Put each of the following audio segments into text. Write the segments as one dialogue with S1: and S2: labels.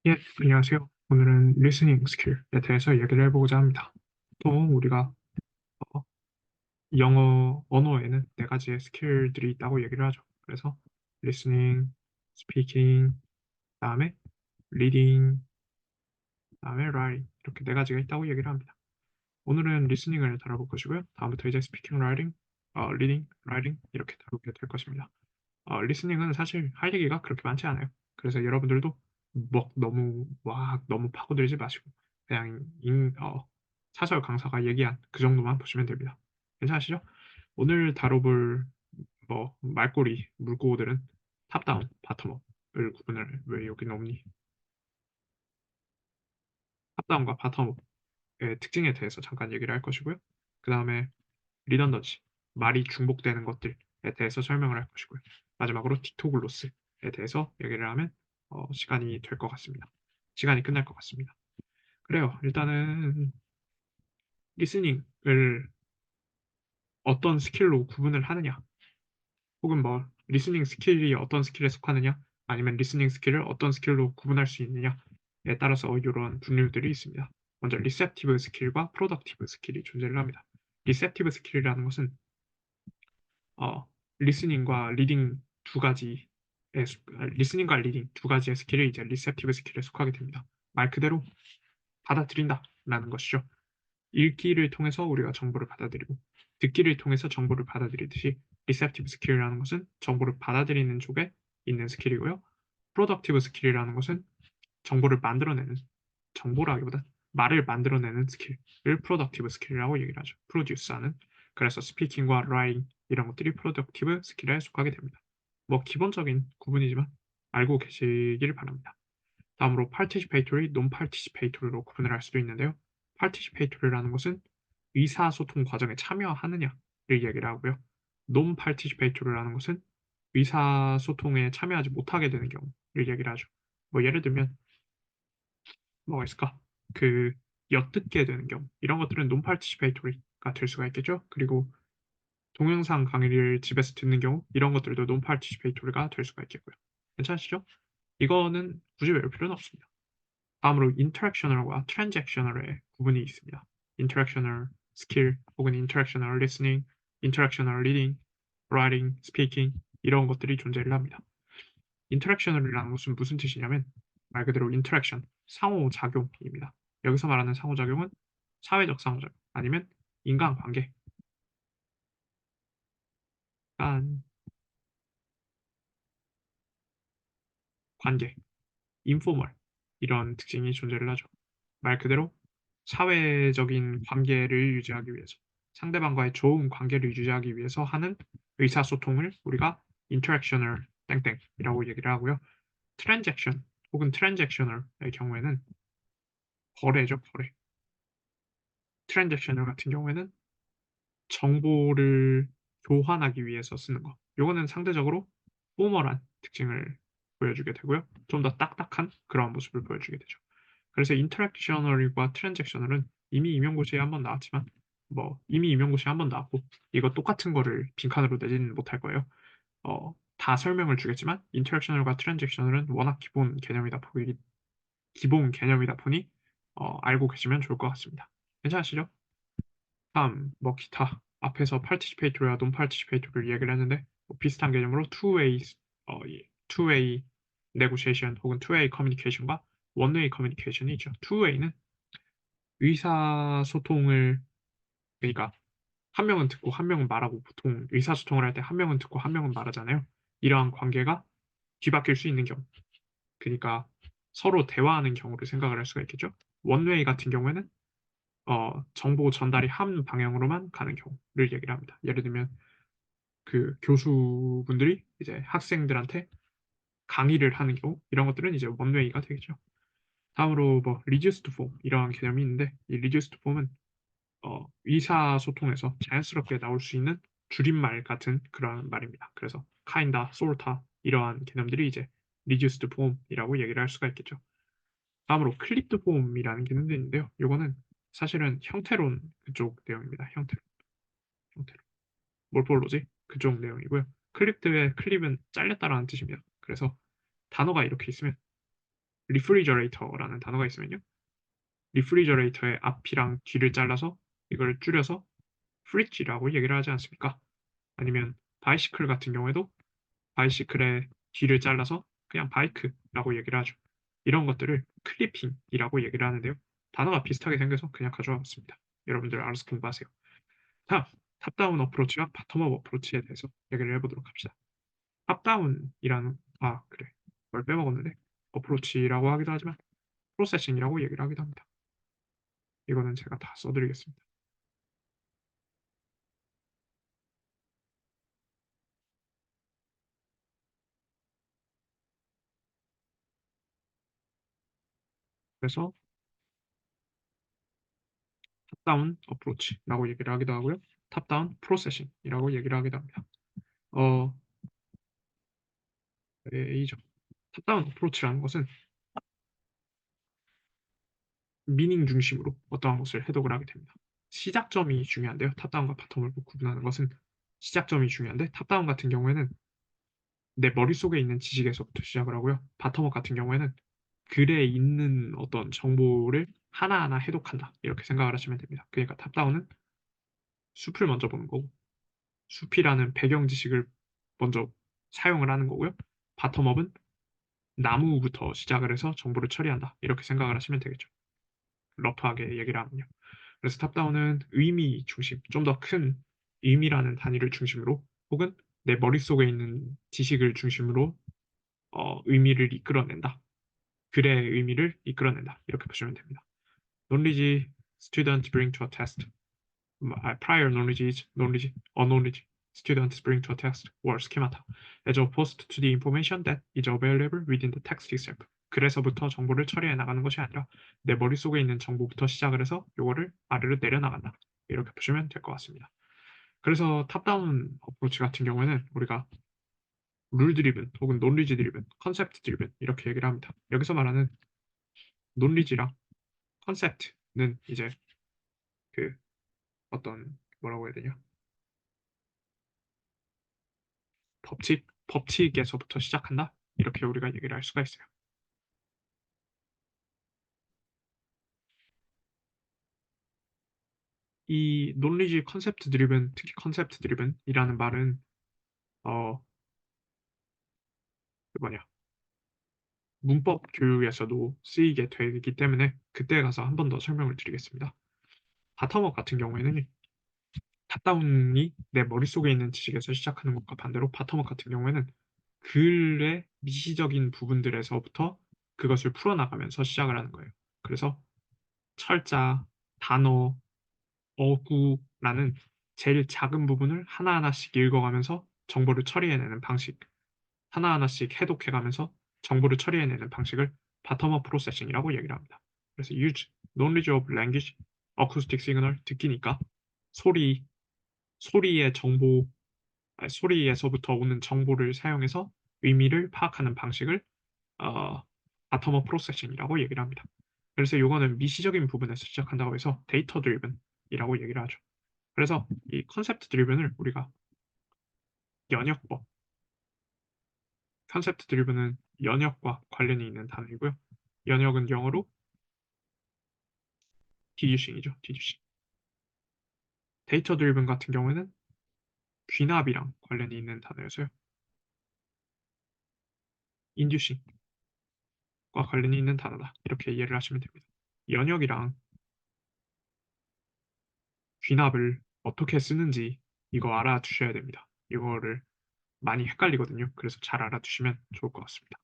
S1: 예, 안녕하세요. 오늘은 리스닝 스킬에 대해서 얘기를 해보고자 합니다. 보통 우리가 어, 영어 언어에는 네 가지의 스킬들이 있다고 얘기를 하죠. 그래서 리스닝, 스피킹, 그다음에 리딩, 그다음에 라이팅 이렇게 네 가지가 있다고 얘기를 합니다. 오늘은 리스닝을 다뤄볼 것이고요. 다음부터 이제 스피킹, 라이팅, 리딩, 라이팅 이렇게 다루게 될 것입니다. 리스닝은 사실 할 얘기가 그렇게 많지 않아요. 그래서 여러분들도 너무 파고들지 마시고 그냥 사설 강사가 얘기한 그 정도만 보시면 됩니다. 괜찮으시죠? 오늘 다뤄볼 말꼬리 물고들은 탑다운, 바텀업을 구분을 왜 여기 넣니? 탑다운과 바텀업의 특징에 대해서 잠깐 얘기를 할 것이고요. 그 다음에 리던던시, 말이 중복되는 것들에 대해서 설명을 할 것이고요. 마지막으로 딕토글로스에 대해서 얘기를 하면 시간이 될 것 같습니다. 시간이 끝날 것 같습니다. 그래요. 일단은 리스닝을 어떤 스킬로 구분을 하느냐, 혹은 리스닝 스킬이 어떤 스킬에 속하느냐, 아니면 리스닝 스킬을 어떤 스킬로 구분할 수 있느냐에 따라서 이런 분류들이 있습니다. 먼저 리셉티브 스킬과 프로덕티브 스킬이 존재를 합니다. 리셉티브 스킬이라는 것은 어, 리스닝과 리딩 두 가지의 리스닝과 리딩 두 가지의 스킬이 이제 리셉티브 스킬에 속하게 됩니다. 말 그대로 받아들인다라는 것이죠. 읽기를 통해서 우리가 정보를 받아들이고 듣기를 통해서 정보를 받아들이듯이 리셉티브 스킬이라는 것은 정보를 받아들이는 쪽에 있는 스킬이고요. 프로덕티브 스킬이라는 것은 정보를 만들어내는 정보라기보다 말을 만들어내는 스킬을 프로덕티브 스킬이라고 얘기를 하죠. 프로듀스하는. 그래서 스피킹과 라이팅 이런 것들이 프로덕티브 스킬에 속하게 됩니다. 기본적인 구분이지만 알고 계시길 바랍니다. 다음으로 participatory, non-participatory로 구분을 할 수도 있는데요. participatory라는 것은 의사소통 과정에 참여하느냐를 얘기를 하고요. non-participatory라는 것은 의사소통에 참여하지 못하게 되는 경우를 얘기를 하죠. 예를 들면 뭐가 있을까? 엿듣게 되는 경우 이런 것들은 non-participatory가 될 수가 있겠죠. 그리고 동영상 강의를 집에서 듣는 경우 이런 것들도 non-participatory가 될 수가 있겠고요. 괜찮으시죠? 이거는 굳이 외울 필요는 없습니다. 다음으로 interactional과 transactional의 구분이 있습니다. interactional 스킬 혹은 interactional listening, interactional reading, writing, speaking 이런 것들이 존재를 합니다. interactional이라는 것은 무슨 뜻이냐면 말 그대로 interaction, 상호작용입니다. 여기서 말하는 상호작용은 사회적 상호작용 아니면 인간관계, 간, 관계, informal 이런 특징이 존재를 하죠. 말 그대로 사회적인 관계를 유지하기 위해서 상대방과의 좋은 관계를 유지하기 위해서 하는 의사소통을 우리가 interactional 땡땡이라고 얘기를 하고요. transaction 혹은 transactional의 경우에는 거래죠, 거래. transactional 같은 경우에는 정보를 교환하기 위해서 쓰는 거. 요거는 상대적으로 포멀한 특징을 보여주게 되고요. 좀 더 딱딱한 그러한 모습을 보여주게 되죠. 그래서 인터랙셔널과 트랜잭셔널은 이미 임용고시에 한번 나왔지만 이미 임용고시에 한번 나왔고 이거 똑같은 거를 빈칸으로 내지는 못할 거예요. 다 설명을 주겠지만 인터랙셔널과 트랜잭셔널은 워낙 기본 개념이다 보니 알고 계시면 좋을 것 같습니다. 괜찮으시죠? 다음 기타 앞에서 participatory와 non-participatory를 얘기를 했는데 비슷한 개념으로 two-way negotiation 혹은 two-way communication과 one-way communication이 있죠. two-way는 의사소통을 그러니까 한 명은 듣고 한 명은 말하고 보통 의사소통을 할 때 한 명은 듣고 한 명은 말하잖아요. 이러한 관계가 뒤바뀔 수 있는 경우. 그러니까 서로 대화하는 경우를 생각을 할 수가 있겠죠. 원웨이 같은 경우에는 정보 전달이 한 방향으로만 가는 경우를 얘기를 합니다. 예를 들면 교수분들이 이제 학생들한테 강의를 하는 경우 이런 것들은 이제 원웨이가 되겠죠. 다음으로 reduced form 이러한 개념이 있는데 이 reduced form은 의사소통에서 자연스럽게 나올 수 있는 줄임말 같은 그런 말입니다. 그래서 kinda, sorta 이러한 개념들이 이제 reduced form이라고 얘기를 할 수가 있겠죠. 다음으로 clipped form이라는 개념도 있는데요. 이거는 사실은 형태론 그쪽 내용입니다. 형태론. 몰폴로지 그쪽 내용이고요. 클립드의 클립은 잘렸다라는 뜻입니다. 그래서 단어가 이렇게 있으면 리프리저레이터라는 단어가 있으면요. 리프리저레이터의 앞이랑 뒤를 잘라서 이걸 줄여서 프리지라고 얘기를 하지 않습니까? 아니면 바이시클 같은 경우에도 바이시클의 뒤를 잘라서 그냥 바이크라고 얘기를 하죠. 이런 것들을 클리핑이라고 얘기를 하는데요. 단어가 비슷하게 생겨서 그냥 가져와 봤습니다. 여러분들 알아서 공부하세요. 다음, 탑다운 어프로치와 바텀업 어프로치에 대해서 얘기를 해보도록 합시다. 탑다운이라는, 그래. 뭘 빼먹었는데. 어프로치라고 하기도 하지만 프로세싱이라고 얘기를 하기도 합니다. 이거는 제가 다 써드리겠습니다. 그래서 탑다운 어프로치라고 얘기를 하기도 하고요. 탑다운 프로세싱이라고 얘기를 하기도 합니다. 어, A죠. 탑다운 어프로치라는 것은 미닝 중심으로 어떠한 것을 해독을 하게 됩니다. 시작점이 중요한데요. 탑다운과 바텀을 구분하는 것은 시작점이 중요한데 탑다운 같은 경우에는 내 머릿속에 있는 지식에서부터 시작을 하고요. 바텀업 같은 경우에는 글에 있는 어떤 정보를 하나하나 해독한다. 이렇게 생각을 하시면 됩니다. 그러니까 탑다운은 숲을 먼저 보는 거고 숲이라는 배경 지식을 먼저 사용을 하는 거고요. 바텀업은 나무부터 시작을 해서 정보를 처리한다. 이렇게 생각을 하시면 되겠죠. 러프하게 얘기를 하면요. 그래서 탑다운은 의미 중심, 좀 더 큰 의미라는 단위를 중심으로 혹은 내 머릿속에 있는 지식을 중심으로 의미를 이끌어낸다. 글의 의미를 이끌어낸다. 이렇게 보시면 됩니다. Knowledge students bring to a test. Prior knowledge is knowledge or knowledge students bring to a test or schemata as opposed to the information that is available within the text itself. 글에서부터 정보를 처리해 나가는 것이 아니라 내 머릿속에 있는 정보부터 시작을 해서 요거를 아래로 내려나간다. 이렇게 보시면 될 것 같습니다. 그래서 탑다운 어프로치 같은 경우에는 우리가 룰 드리븐 혹은 논리지 드리븐, 컨셉트 드리븐 이렇게 얘기를 합니다. 여기서 말하는 논리지랑 컨셉트는 이제 그 어떤 뭐라고 해야 되냐? 법칙에서부터 시작한다? 이렇게 우리가 얘기를 할 수가 있어요. 이 논리지 컨셉트 드리븐, 특히 컨셉트 드리븐이라는 말은 어, 그 뭐냐 문법 교육에서도 쓰이게 되기 때문에 그때 가서 한 번 더 설명을 드리겠습니다. 바텀업 같은 경우에는 탑다운이 내 머릿속에 있는 지식에서 시작하는 것과 반대로 바텀업 같은 경우에는 글의 미시적인 부분들에서부터 그것을 풀어나가면서 시작을 하는 거예요. 그래서 철자, 단어, 어구라는 제일 작은 부분을 하나하나씩 읽어가면서 정보를 처리해내는 방식, 하나하나씩 해독해가면서 정보를 처리해내는 방식을 바텀업 프로세싱이라고 얘기를 합니다. 그래서 use knowledge of language, acoustic signal, 듣기니까 소리, 소리의 정보, 소리에서부터 오는 정보를 사용해서 의미를 파악하는 방식을 어, 바텀업 프로세싱이라고 얘기를 합니다. 그래서 이거는 미시적인 부분에서 시작한다고 해서 데이터 드리븐이라고 얘기를 하죠. 그래서 이 컨셉트 드리븐을 우리가 연역법, 컨셉트 드리븐은 연역과 관련이 있는 단어이고요. 연역은 영어로 디듀싱이죠. 디듀싱. 데이터 드리븐 같은 경우에는 귀납이랑 관련이 있는 단어여서요. 인듀싱과 관련이 있는 단어다. 이렇게 이해를 하시면 됩니다. 연역이랑 귀납을 어떻게 쓰는지 이거 알아두셔야 됩니다. 이거를 많이 헷갈리거든요. 그래서 잘 알아두시면 좋을 것 같습니다.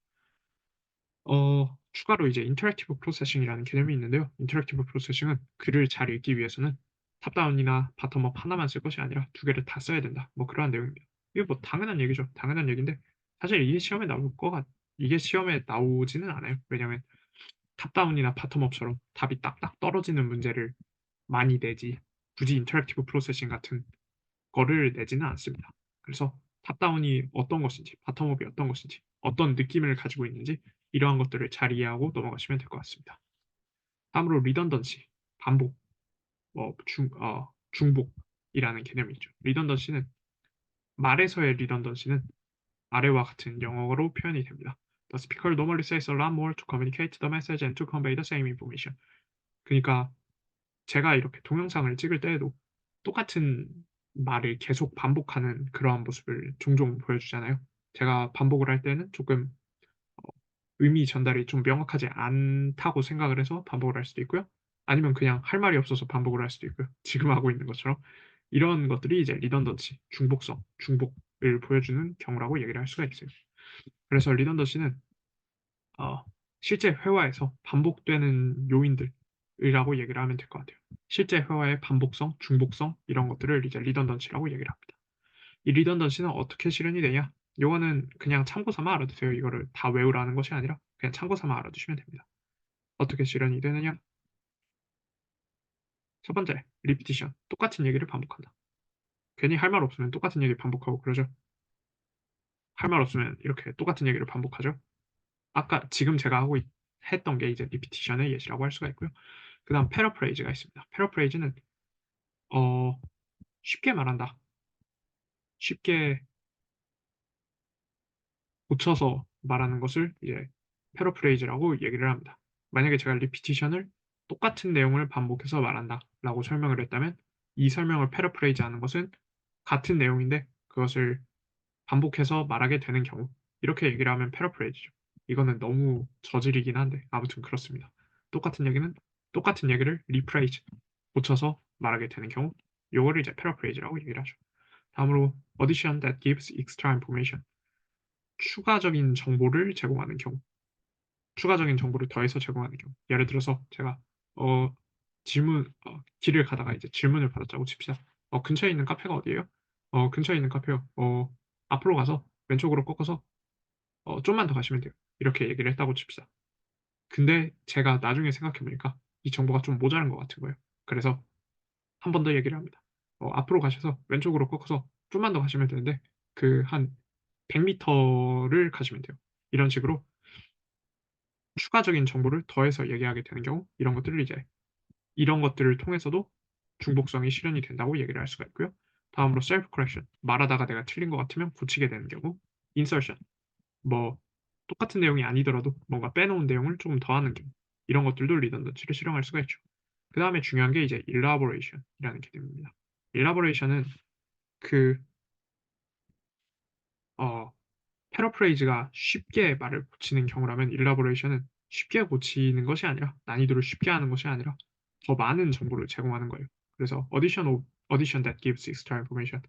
S1: 추가로 이제 인터랙티브 프로세싱이라는 개념이 있는데요. 인터랙티브 프로세싱은 글을 잘 읽기 위해서는 탑다운이나 바텀업 하나만 쓸 것이 아니라 두 개를 다 써야 된다. 뭐 그러한 내용입니다. 이게 뭐 당연한 얘기죠. 당연한 얘기인데 사실 이게 시험에 나오지는 않아요. 왜냐하면 탑다운이나 바텀업처럼 답이 딱딱 떨어지는 문제를 많이 내지 굳이 인터랙티브 프로세싱 같은 거를 내지는 않습니다. 그래서 탑다운이 어떤 것인지, 바텀업이 어떤 것인지, 어떤 느낌을 가지고 있는지 이러한 것들을 잘 이해하고 넘어가시면 될 것 같습니다. 다음으로 리던던시, 반복, 중복이라는 개념이 있죠. 리던던시는 말에서의 리던던시는 아래와 같은 영어로 표현이 됩니다. The speaker normally says a lot more to communicate the message and to convey the same information. 그니까 제가 이렇게 동영상을 찍을 때에도 똑같은 말을 계속 반복하는 그러한 모습을 종종 보여주잖아요. 제가 반복을 할 때는 조금 어 의미 전달이 좀 명확하지 않다고 생각을 해서 반복을 할 수도 있고요. 아니면 그냥 할 말이 없어서 반복을 할 수도 있고요. 지금 하고 있는 것처럼. 이런 것들이 이제 리던던시, 중복성, 중복을 보여주는 경우라고 얘기를 할 수가 있어요. 그래서 리던던시는 어 실제 회화에서 반복되는 요인들이라고 얘기를 하면 될 것 같아요. 실제 회화의 반복성, 중복성 이런 것들을 이제 리던던시라고 얘기를 합니다. 이 리던던시는 어떻게 실현이 되냐? 요거는 그냥 참고 삼아 알아두세요. 이거를 다 외우라는 것이 아니라 그냥 참고 삼아 알아두시면 됩니다. 어떻게 실현이 되느냐? 첫 번째, 리피티션. 똑같은 얘기를 반복한다. 괜히 할 말 없으면 똑같은 얘기 반복하고 그러죠. 할 말 없으면 이렇게 똑같은 얘기를 반복하죠. 아까 지금 제가 하고 했던 게 이제 리피티션의 예시라고 할 수가 있고요. 그다음 패러프레이즈가 있습니다. 패러프레이즈는 어 쉽게 말한다. 쉽게 고쳐서 말하는 것을 이제 패러프레이즈라고 얘기를 합니다. 만약에 제가 리피티션을 똑같은 내용을 반복해서 말한다라고 설명을 했다면 이 설명을 패러프레이즈하는 것은 같은 내용인데 그것을 반복해서 말하게 되는 경우 이렇게 얘기를 하면 패러프레이즈죠. 이거는 너무 저질이긴 한데 아무튼 그렇습니다. 똑같은 얘기는 똑같은 얘기를 리프레이즈 고쳐서 말하게 되는 경우 요거를 이제 패러프레이즈라고 얘기를 하죠. 다음으로 addition that gives extra information 추가적인 정보를 제공하는 경우 추가적인 정보를 더해서 제공하는 경우 예를 들어서 제가 어 길을 가다가 이제 질문을 받았자고 칩시다. 근처에 있는 카페가 어디예요?" 근처에 있는 카페요. 앞으로 가서 왼쪽으로 꺾어서 좀만 더 가시면 돼요." 이렇게 얘기를 했다고 칩시다. 근데 제가 나중에 생각해 보니까 이 정보가 좀 모자란 것 같은 거예요. 그래서 한 번 더 얘기를 합니다. 앞으로 가셔서 왼쪽으로 꺾어서 좀만 더 가시면 되는데 그 한 100 미터를 가시면 돼요. 이런 식으로 추가적인 정보를 더해서 얘기하게 되는 경우 이런 것들을 이제 이런 것들을 통해서도 중복성이 실현이 된다고 얘기를 할 수가 있고요. 다음으로 self correction 말하다가 내가 틀린 것 같으면 고치게 되는 경우 insertion 뭐 똑같은 내용이 아니더라도 뭔가 빼놓은 내용을 조금 더하는 경우 이런 것들도 리던던시를 실행할 수가 있죠. 그다음에 중요한 게 이제 elaboration이라는 개념입니다. elaboration은 그 어 패러프레이즈가 쉽게 말을 고치는 경우라면 일라보레이션은 쉽게 고치는 것이 아니라 난이도를 쉽게 하는 것이 아니라 더 많은 정보를 제공하는 거예요. 그래서 addition that gives extra information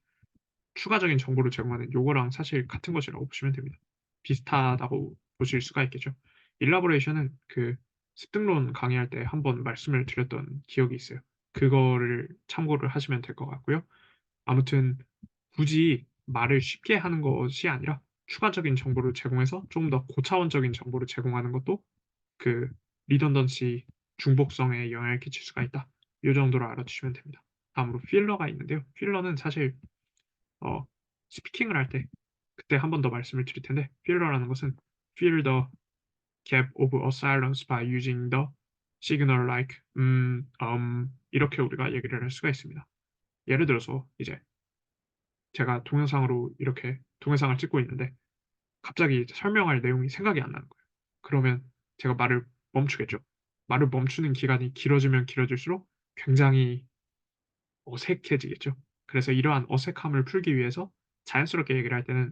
S1: 추가적인 정보를 제공하는 요거랑 사실 같은 것이라고 보시면 됩니다. 비슷하다고 보실 수가 있겠죠. 일라보레이션은 그 습득론 강의할 때 한번 말씀을 드렸던 기억이 있어요. 그거를 참고를 하시면 될 것 같고요. 아무튼 굳이 말을 쉽게 하는 것이 아니라 추가적인 정보를 제공해서 좀 더 고차원적인 정보를 제공하는 것도 그 리던던시 중복성에 영향을 끼칠 수가 있다. 요 정도로 알아두시면 됩니다. 다음으로 필러가 있는데요. 필러는 사실 어 스피킹을 할 때 그때 한 번 더 말씀을 드릴 텐데 필러라는 것은 fill the gap of a silence by using the signal like 이렇게 우리가 얘기를 할 수가 있습니다. 예를 들어서 이제 제가 동영상으로 이렇게 동영상을 찍고 있는데 갑자기 설명할 내용이 생각이 안 나는 거예요. 그러면 제가 말을 멈추겠죠. 말을 멈추는 기간이 길어지면 길어질수록 굉장히 어색해지겠죠. 그래서 이러한 어색함을 풀기 위해서 자연스럽게 얘기를 할 때는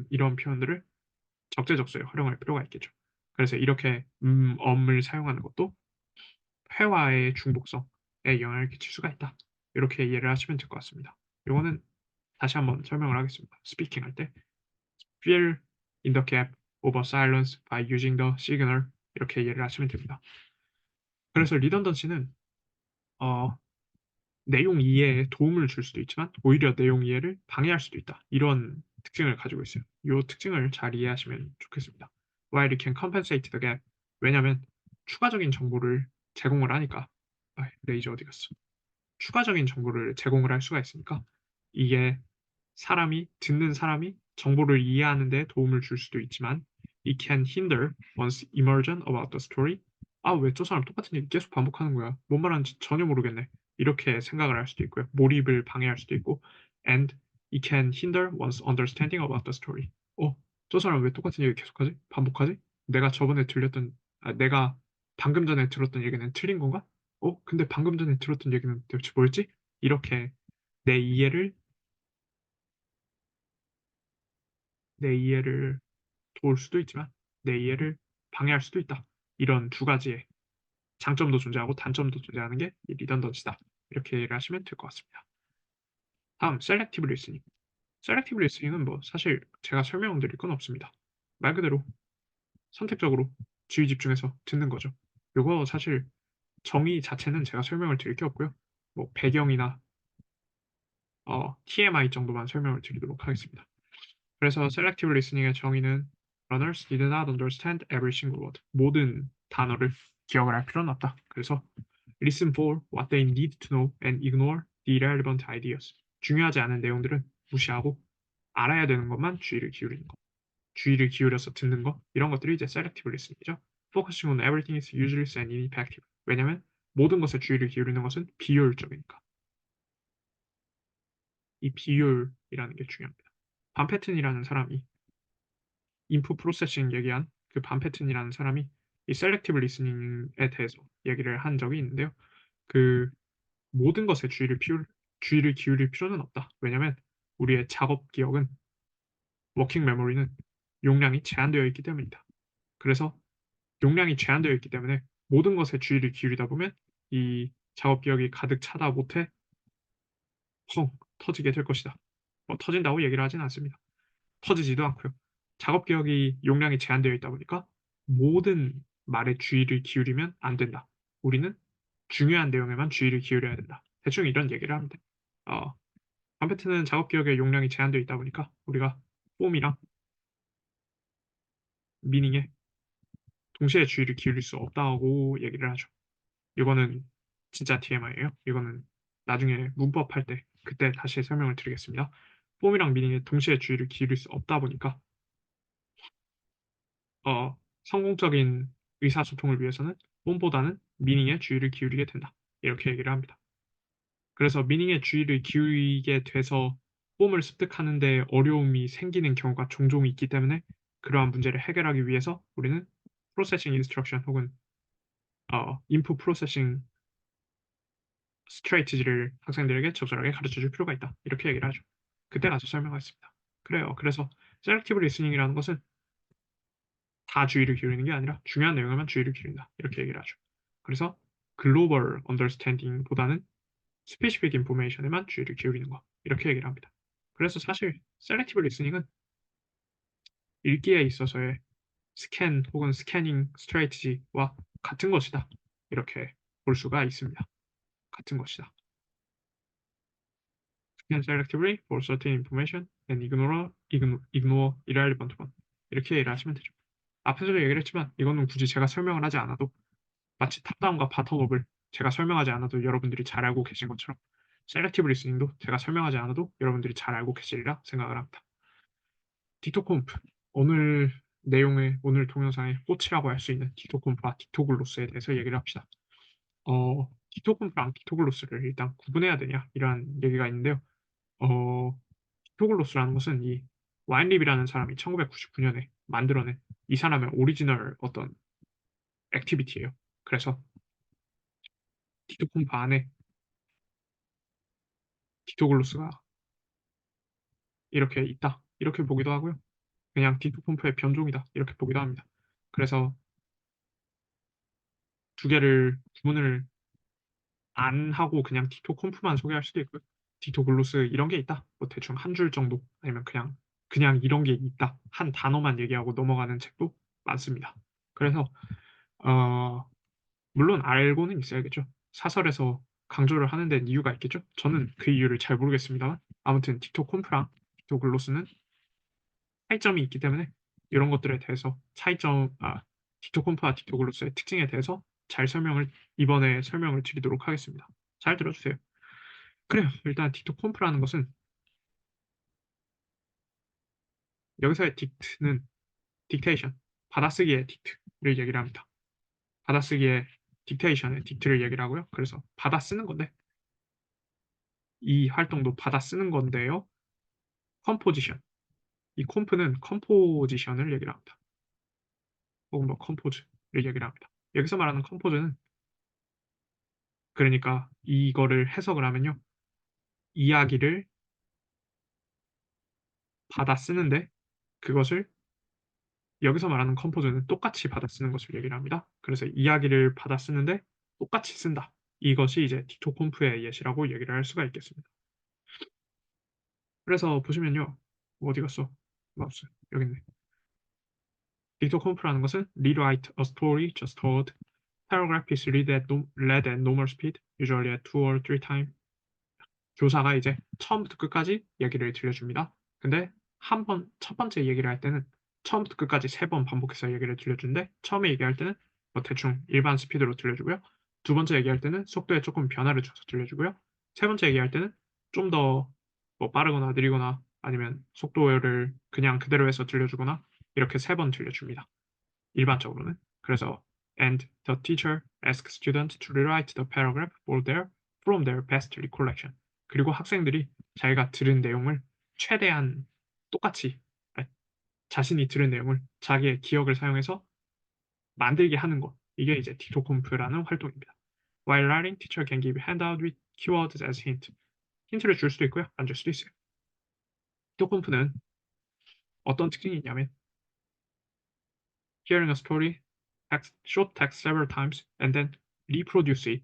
S1: 이런 표현들을 적재적소에 활용할 필요가 있겠죠. 그래서 이렇게 을 사용하는 것도 회화의 중복성에 영향을 끼칠 수가 있다. 이렇게 이해를 하시면 될 것 같습니다. 요거는 다시 한번 설명을 하겠습니다. 스피킹 할 때 fill in the gap of a silence by using the signal 이렇게 이해를 하시면 됩니다. 그래서 리던던시는 어 내용 이해에 도움을 줄 수도 있지만 오히려 내용 이해를 방해할 수도 있다. 이런 특징을 가지고 있어요. 이 특징을 잘 이해하시면 좋겠습니다. While it can compensate the gap 왜냐하면 추가적인 정보를 제공을 하니까 레이저 어디 갔어? 추가적인 정보를 제공을 할 수가 있으니까 이게 듣는 사람이 정보를 이해하는 데 도움을 줄 수도 있지만 it can hinder one's immersion about the story. 왜 저 사람 똑같은 얘기 계속 반복하는 거야. 뭔 말하는지 전혀 모르겠네. 이렇게 생각을 할 수도 있고요. 몰입을 방해할 수도 있고 and it can hinder one's understanding about the story. 저 사람 왜 똑같은 얘기 계속하지? 반복하지? 내가 방금 전에 들었던 얘기는 틀린 건가? 근데 방금 전에 들었던 얘기는 대체 뭐였지? 이렇게 내 이해를 내 이해를 도울 수도 있지만 내 이해를 방해할 수도 있다. 이런 두 가지의 장점도 존재하고 단점도 존재하는 게 이 리던던시다. 이렇게 이해를 하시면 될 것 같습니다. 다음 셀렉티브 리스닝. 셀렉티브 리스닝은 뭐 사실 제가 설명드릴 건 없습니다. 말 그대로 선택적으로 주의 집중해서 듣는 거죠. 요거 사실 정의 자체는 제가 설명을 드릴 게 없고요. 뭐 배경이나 TMI 정도만 설명을 드리도록 하겠습니다. 그래서 Selective Listening의 정의는 Runners did not understand every single word. 모든 단어를 기억을 할 필요는 없다. 그래서 Listen for what they need to know and ignore the irrelevant ideas. 중요하지 않은 내용들은 무시하고 알아야 되는 것만 주의를 기울이는 것. 주의를 기울여서 듣는 것. 이런 것들이 이제 Selective Listening이죠. Focusing on everything is useless and ineffective. 왜냐면 모든 것에 주의를 기울이는 것은 비효율적이니까. 이 비율이라는 게 중요합니다. 반 패튼이라는 사람이 인풋 프로세싱 얘기한 그 반 패튼이라는 사람이 이 셀렉티브 리스닝에 대해서 얘기를 한 적이 있는데요. 그 모든 것에 주의를 기울일 필요는 없다. 왜냐면 우리의 작업 기억은 워킹 메모리는 용량이 제한되어 있기 때문이다. 그래서 용량이 제한되어 있기 때문에 모든 것에 주의를 기울이다 보면 이 작업 기억이 가득 차다 못해 펑 터지게 될 것이다. 터진다고 얘기를 하진 않습니다. 터지지도 않고요. 작업 기억이 용량이 제한되어 있다 보니까 모든 말에 주의를 기울이면 안 된다. 우리는 중요한 내용에만 주의를 기울여야 된다. 대충 이런 얘기를 합니다. 어, 컴퓨터는 작업 기억의 용량이 제한되어 있다 보니까 우리가 폼이랑 미닝에 동시에 주의를 기울일 수 없다고 얘기를 하죠. 이거는 진짜 TMI예요. 이거는 나중에 문법 할 때 그때 다시 설명을 드리겠습니다. 폼이랑 미닝에 동시에 주의를 기울일 수 없다 보니까 성공적인 의사소통을 위해서는 폼보다는 미닝에 주의를 기울이게 된다. 이렇게 얘기를 합니다. 그래서 미닝에 주의를 기울이게 돼서 폼을 습득하는 데 어려움이 생기는 경우가 종종 있기 때문에 그러한 문제를 해결하기 위해서 우리는 프로세싱 인스트럭션 혹은 인풋 프로세싱 스트레이티지를 학생들에게 적절하게 가르쳐 줄 필요가 있다. 이렇게 얘기를 하죠. 그때 가서 설명하겠습니다. 그래요. 그래서 셀렉티브 리스닝이라는 것은 다 주의를 기울이는 게 아니라 중요한 내용에만 주의를 기울인다. 이렇게 얘기를 하죠. 그래서 글로벌 언더스탠딩보다는 스페시픽 인포메이션에만 주의를 기울이는 거. 이렇게 얘기를 합니다. 그래서 사실 셀렉티브 리스닝은 읽기에 있어서의 스캔 혹은 스캐닝 스트레이티지와 같은 것이다. 이렇게 볼 수가 있습니다. 같은 것이다. Scan selectively for certain information and ignore irrelevant one. 이렇게 얘기를 하시면 되죠. 앞에서도 얘기를 했지만 이거는 굳이 제가 설명을 하지 않아도 마치 탑다운과 바텀업을 제가 설명하지 않아도 여러분들이 잘 알고 계신 것처럼 셀렉티브 리스닝도 제가 설명하지 않아도 여러분들이 잘 알고 계시리라 생각을 합니다. 디토콤프, 오늘 내용의 오늘 동영상의 꽃이라고 할 수 있는 디토콤프와 디토글로스에 대해서 얘기를 합시다. 디토콤프랑 디토글로스를 일단 구분해야 되냐 이러한 얘기가 있는데요. 디토글로스라는 것은 이 와인립이라는 사람이 1999년에 만들어낸 이 사람의 오리지널 어떤 액티비티예요. 그래서 디토콤프 안에 디토글로스가 이렇게 있다. 이렇게 보기도 하고요. 그냥 디토콤프의 변종이다. 이렇게 보기도 합니다. 그래서 두 개를 구분을 안 하고 그냥 디토콤프만 소개할 수도 있고요. 디토글로스 이런 게 있다. 뭐 대충 한 줄 정도 아니면 그냥 이런 게 있다. 한 단어만 얘기하고 넘어가는 책도 많습니다. 그래서 어, 물론 알고는 있어야겠죠. 사설에서 강조를 하는 데는 이유가 있겠죠. 저는 그 이유를 잘 모르겠습니다만 아무튼 디토콤프랑 디토글로스는 차이점이 있기 때문에 이런 것들에 대해서 디토콤프와 디토글로스의 특징에 대해서 이번에 설명을 드리도록 하겠습니다. 잘 들어주세요. 그래요. 일단 디토콤프라는 것은 여기서의 딕트는 딕테이션, 받아쓰기의 딕트를 얘기를 합니다. 받아쓰기의 딕테이션의 딕트를 얘기를 하고요. 그래서 받아쓰는 건데 이 활동도 받아쓰는 건데요. 컴포지션, 이 콤프는 컴포지션을 얘기를 합니다. 혹은 뭐 컴포즈를 얘기를 합니다. 여기서 말하는 컴포즈는 그러니까 이거를 해석을 하면요. 이야기를 받아 쓰는데 그것을 여기서 말하는 컴포즈는 똑같이 받아 쓰는 것을 얘기를 합니다. 그래서 이야기를 받아 쓰는데 똑같이 쓴다. 이것이 이제 딕토콤프의 예시라고 얘기를 할 수가 있겠습니다. 그래서 보시면요. 어디 갔어? 마우스. 여기 있네. 딕토콤프라는 것은 rewrite a story just told. Paragraph is read at normal speed, usually at 2 or 3 times. 교사가 이제 처음부터 끝까지 얘기를 들려줍니다. 근데 첫 번째 얘기를 할 때는 처음부터 끝까지 3번 반복해서 얘기를 들려주는데 처음에 얘기할 때는 뭐 대충 일반 스피드로 들려주고요. 두 번째 얘기할 때는 속도에 조금 변화를 줘서 들려주고요. 세 번째 얘기할 때는 좀 더 뭐 빠르거나 느리거나 아니면 속도를 그냥 그대로 해서 들려주거나 이렇게 3번 들려줍니다. 일반적으로는. 그래서 and the teacher asks students to rewrite the paragraph from their best recollection. 그리고 학생들이 자기가 들은 내용을 최대한 똑같이 자신이 들은 내용을 자기의 기억을 사용해서 만들게 하는 것. 이게 이제 딕토콤프라는 활동입니다. While writing, teacher can give handout with keywords as hint. 힌트를 줄 수도 있고요. 안 줄 수도 있어요. 딕토콤프는 어떤 특징이 있냐면 hearing a story, short text several times, and then reproduce it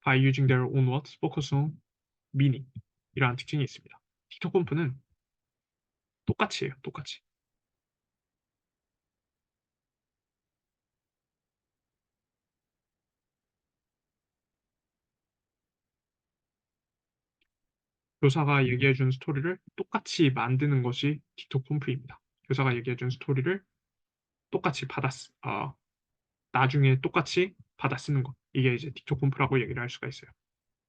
S1: by using their own words, focus on meaning. 이러한 특징이 있습니다. 딕토콤프는 똑같이 해요. 똑같이. 교사가 얘기해준 스토리를 똑같이 만드는 것이 딕토콤프입니다. 교사가 얘기해준 스토리를 똑같이 나중에 똑같이 받아 쓰는 것. 이게 이제 딕토콤프라고 얘기를 할 수가 있어요.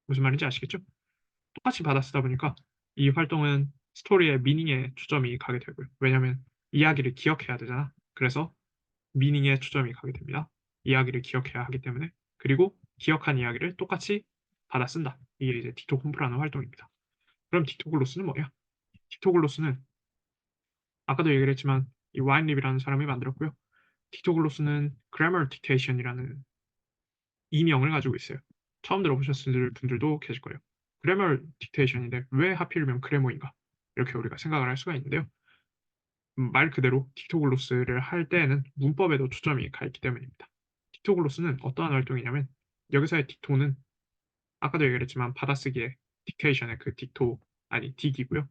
S1: 무슨 말인지 아시겠죠? 똑같이 받아 쓰다 보니까 이 활동은 스토리의 미닝에 초점이 가게 되고요. 왜냐하면 이야기를 기억해야 되잖아. 그래서 미닝에 초점이 가게 됩니다. 이야기를 기억해야 하기 때문에. 그리고 기억한 이야기를 똑같이 받아 쓴다. 이게 이제 딕토콤프라는 활동입니다. 그럼 딕토글로스는 뭐야? 딕토글로스는 아까도 얘기를 했지만 이 와인립이라는 사람이 만들었고요. 딕토글로스는 grammar dictation이라는 이명을 가지고 있어요. 처음 들어보셨을 분들도 계실 거예요. grammar dictation인데 왜 하필이면 그래머인가? 이렇게 우리가 생각을 할 수가 있는데요. 말 그대로 딕토글로스를 할 때에는 문법에도 초점이 가 있기 때문입니다. 딕토글로스는 어떠한 활동이냐면 여기서의 딕토는 아까도 얘기를 했지만 받아쓰기의 딕테이션의 그 딕토 아니 딕이고요.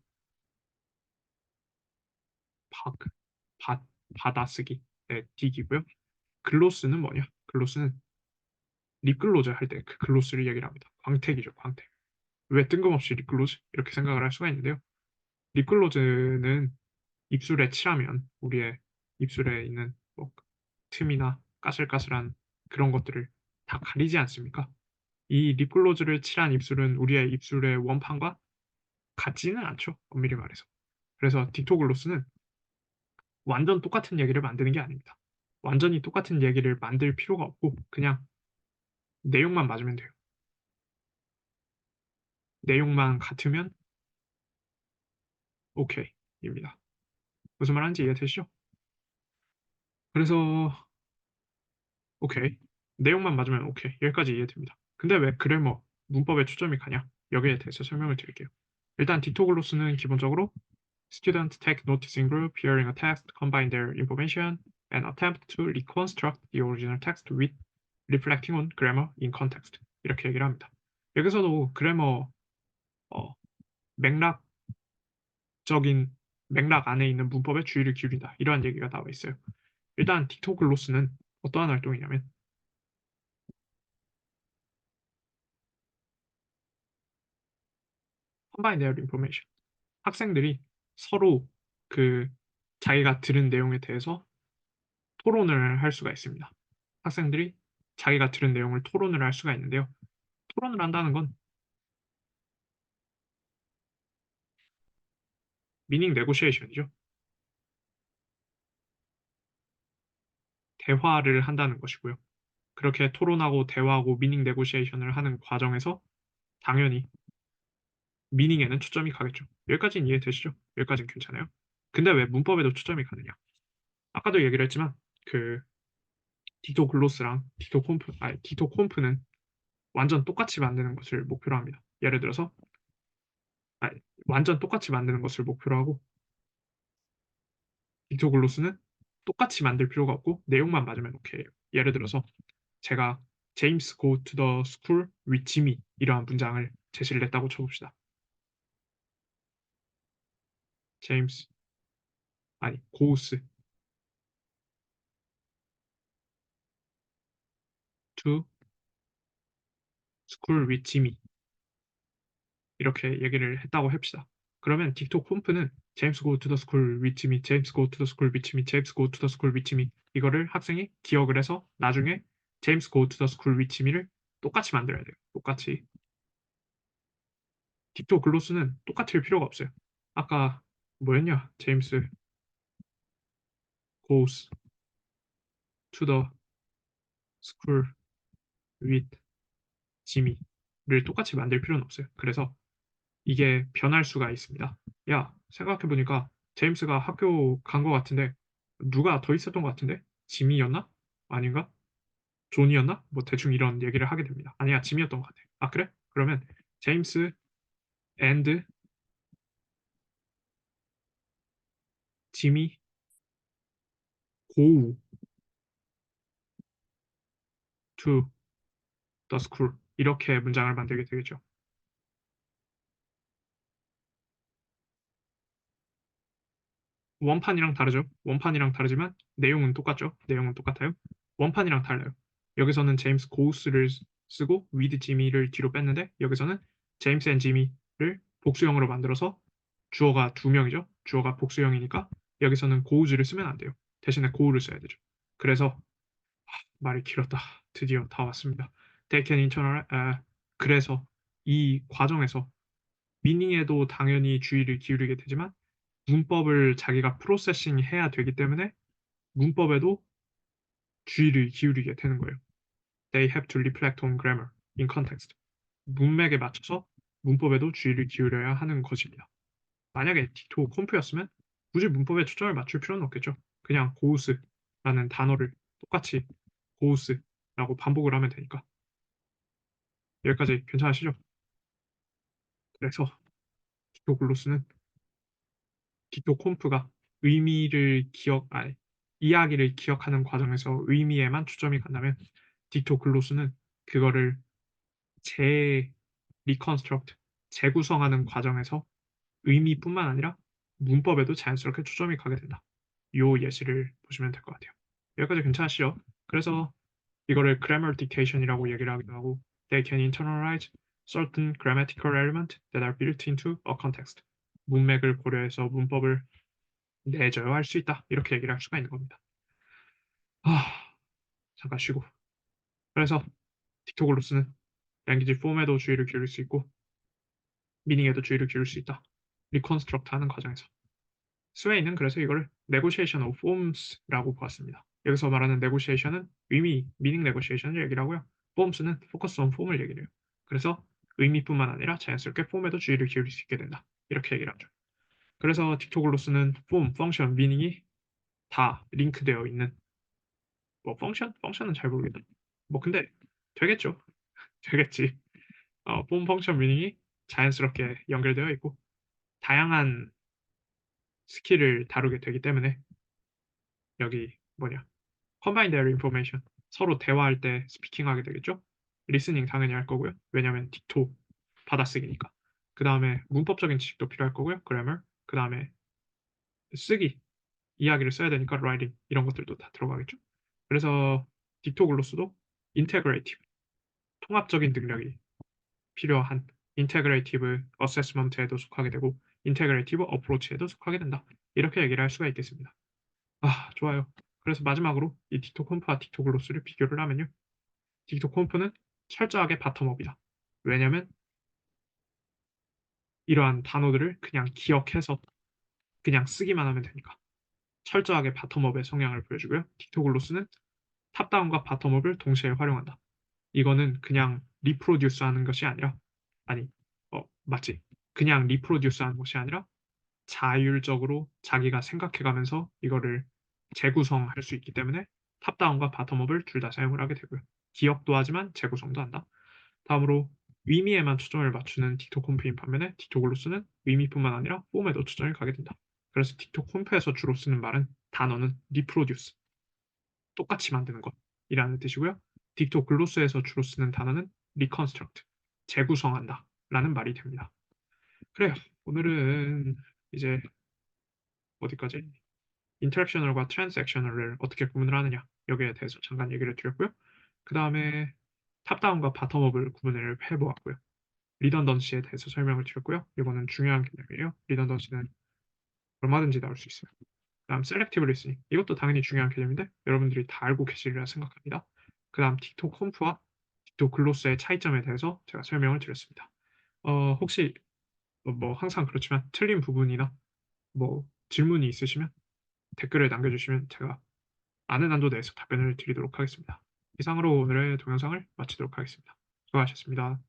S1: 받, 받아쓰기 네, 딕이고요. 글로스는 뭐냐? 글로스는 립글로즈 할 때 그 글로스를 얘기를 합니다. 광택이죠, 광택. 왜 뜬금없이 립글로즈? 이렇게 생각을 할 수가 있는데요. 립글로즈는 입술에 칠하면 우리의 입술에 있는 뭐 틈이나 까슬까슬한 그런 것들을 다 가리지 않습니까? 이 립글로즈를 칠한 입술은 우리의 입술의 원판과 같지는 않죠. 엄밀히 말해서. 그래서 딕토글로스는 완전 똑같은 얘기를 만드는 게 아닙니다. 완전히 똑같은 얘기를 만들 필요가 없고 그냥 내용만 맞으면 돼요. 내용만 같으면 오케이입니다. 무슨 말하는지 이해되시죠? 그래서 오케이. 내용만 맞으면 오케이. 여기까지 이해됩니다. 근데 왜 그래머, 문법에 초점이 가냐? 여기에 대해서 설명을 드릴게요. 일단 딕토글로스는 기본적으로 students take notice in group, hearing a text, combine their information, and attempt to reconstruct the original text with reflecting on grammar in context. 이렇게 얘기를 합니다. 여기서도 그래머 맥락적인 맥락 안에 있는 문법에 주의를 기울인다. 이러한 얘기가 나와 있어요. 일단 딕토글로스는 어떠한 활동이냐면 combine their information. 학생들이 서로 그 자기가 들은 내용에 대해서 토론을 할 수가 있습니다. 학생들이 자기가 들은 내용을 토론을 할 수가 있는데요. 토론을 한다는 건 미닝 네고시에이션이죠. 대화를 한다는 것이고요. 그렇게 토론하고 대화하고 미닝 네고시에이션을 하는 과정에서 당연히 미닝에는 초점이 가겠죠. 여기까지는 이해되시죠? 여기까지는 괜찮아요. 근데 왜 문법에도 초점이 가느냐? 아까도 얘기를 했지만 그 딕토글로스랑 딕토콤프는 완전 똑같이 만드는 것을 목표로 합니다. 예를 들어서 완전 똑같이 만드는 것을 목표로 하고 딕토글로스는 똑같이 만들 필요가 없고 내용만 맞으면 오케이예요. 예를 들어서 제가 James go to the school with Jimmy 이러한 문장을 제시를 했다고 쳐봅시다. James goes to school with Jimmy 이렇게 얘기를 했다고 합시다. 그러면 딕토콤프는 James go to the school with Jimmy, James go to the school with Jimmy, James go to the school with Jimmy 이거를 학생이 기억을 해서 나중에 James go to the school with Jimmy를 똑같이 만들어야 돼요. 똑같이. 딕토글로스는 똑같을 필요가 없어요. 아까 뭐였냐? James goes to the school with Jimmy를 똑같이 만들 필요는 없어요. 그래서 이게 변할 수가 있습니다. 야, 생각해보니까 제임스가 학교 간 것 같은데 누가 더 있었던 것 같은데? 지미였나? 아닌가? 존이었나? 뭐 대충 이런 얘기를 하게 됩니다. 아니야, 지미였던 것 같아. 아, 그래? 그러면 제임스 and 지미 go to the school 이렇게 문장을 만들게 되겠죠. 원판이랑 다르죠. 원판이랑 다르지만 내용은 똑같죠. 내용은 똑같아요. 원판이랑 달라요. 여기서는 제임스 고우스를 쓰고 위드 지미를 뒤로 뺐는데 여기서는 제임스 앤 지미를 복수형으로 만들어서 주어가 두 명이죠. 주어가 복수형이니까 여기서는 고우즈를 쓰면 안 돼요. 대신에 고우를 써야 되죠. 그래서 말이 길었다. 드디어 다 왔습니다. They can internal, 그래서 이 과정에서 미닝에도 당연히 주의를 기울이게 되지만 문법을 자기가 프로세싱 해야 되기 때문에 문법에도 주의를 기울이게 되는 거예요. They have to reflect on grammar in context. 문맥에 맞춰서 문법에도 주의를 기울여야 하는 것입니다. 만약에 디토 컴프였으면 굳이 문법에 초점을 맞출 필요는 없겠죠. 그냥 고우스라는 단어를 똑같이 고우스라고 반복을 하면 되니까. 여기까지 괜찮으시죠? 그래서 디토 글로스는 디토 콤프가 이야기를 기억하는 과정에서 의미에만 초점이 간다면 디토 글로스는 그거를 리컨스트럭트, 재구성하는 과정에서 의미뿐만 아니라 문법에도 자연스럽게 초점이 가게 된다. 이 예시를 보시면 될 것 같아요. 여기까지 괜찮으시죠? 그래서 이거를 grammar dictation이라고 얘기를 하기도 하고 they can internalize certain grammatical elements that are built into a context. 문맥을 고려해서 문법을 내재화할 수 있다. 이렇게 얘기를 할 수가 있는 겁니다. 잠깐 쉬고. 그래서 딕토글로스는 랭귀지 폼에도 주의를 기울일 수 있고 미닝에도 주의를 기울일 수 있다. 리컨스트럭트 하는 과정에서. 스웨이는 그래서 이걸 negotiation of forms라고 보았습니다. 여기서 말하는 negotiation은 미닝 negotiation을 얘기를 하고요. forms는 focus on form을 얘기를 해요. 그래서 의미뿐만 아니라 자연스럽게 폼에도 주의를 기울일 수 있게 된다. 이렇게 얘기를 하죠. 그래서 딕토글로스는 form, function, meaning이 다 링크되어 있는 뭐 펑션은 잘 모르겠다. 뭐 근데 되겠죠. 되겠지. form, function, meaning이 자연스럽게 연결되어 있고 다양한 스킬을 다루게 되기 때문에 여기 combine their information 서로 대화할 때 스피킹하게 되겠죠. 리스닝 당연히 할 거고요. 왜냐하면 딕토 받아쓰기니까. 그 다음에 문법적인 지식도 필요할 거고요. grammar. 그 다음에 쓰기 이야기를 써야 되니까 writing 이런 것들도 다 들어가겠죠. 그래서 딕토글로스도 integrative 통합적인 능력이 필요한 integrative assessment에도 속하게 되고 integrative approach에도 속하게 된다. 이렇게 얘기를 할 수가 있겠습니다. 좋아요. 그래서 마지막으로 이 딕토콤프와 딕토글로스를 비교를 하면요. 딕토콤프는 철저하게 바텀업이다. 왜냐면 이러한 단어들을 그냥 기억해서 그냥 쓰기만 하면 되니까. 철저하게 바텀업의 성향을 보여주고요. 딕토글로스는 탑다운과 바텀업을 동시에 활용한다. 이거는 그냥 리프로듀스 하는 것이 아니라 맞지. 그냥 리프로듀스 하는 것이 아니라 자율적으로 자기가 생각해가면서 이거를 재구성할 수 있기 때문에 탑다운과 바텀업을 둘 다 사용을 하게 되고요. 기억도 하지만 재구성도 한다. 다음으로 의미에만 초점을 맞추는 틱톡 홈페인 반면에 틱톡 글로스는 의미뿐만 아니라 폼에도 초점을 가게 된다. 그래서 틱톡 홈페에서 주로 쓰는 말은 단어는 reproduce, 똑같이 만드는 것이라는 뜻이고요. 틱톡 글로스에서 주로 쓰는 단어는 reconstruct, 재구성한다 라는 말이 됩니다. 그래요. 오늘은 이제 어디까지? 인터랙셔널과 트랜잭셔널을 어떻게 구분을 하느냐 여기에 대해서 잠깐 얘기를 드렸고요. 그 다음에 탑다운과 바텀업을 구분을 해보았고요. 리던던시에 대해서 설명을 드렸고요. 이거는 중요한 개념이에요. 리던던시는 얼마든지 나올 수 있어요. 그다음 셀렉티브 리스닝 이것도 당연히 중요한 개념인데 여러분들이 다 알고 계시리라 생각합니다. 그다음 틱톡 홈프와 틱톡 글로스의 차이점에 대해서 제가 설명을 드렸습니다. 혹시 뭐 항상 그렇지만 틀린 부분이나 뭐 질문이 있으시면 댓글을 남겨주시면 제가 아는 한도 내에서 답변을 드리도록 하겠습니다. 이상으로 오늘의 동영상을 마치도록 하겠습니다. 수고하셨습니다.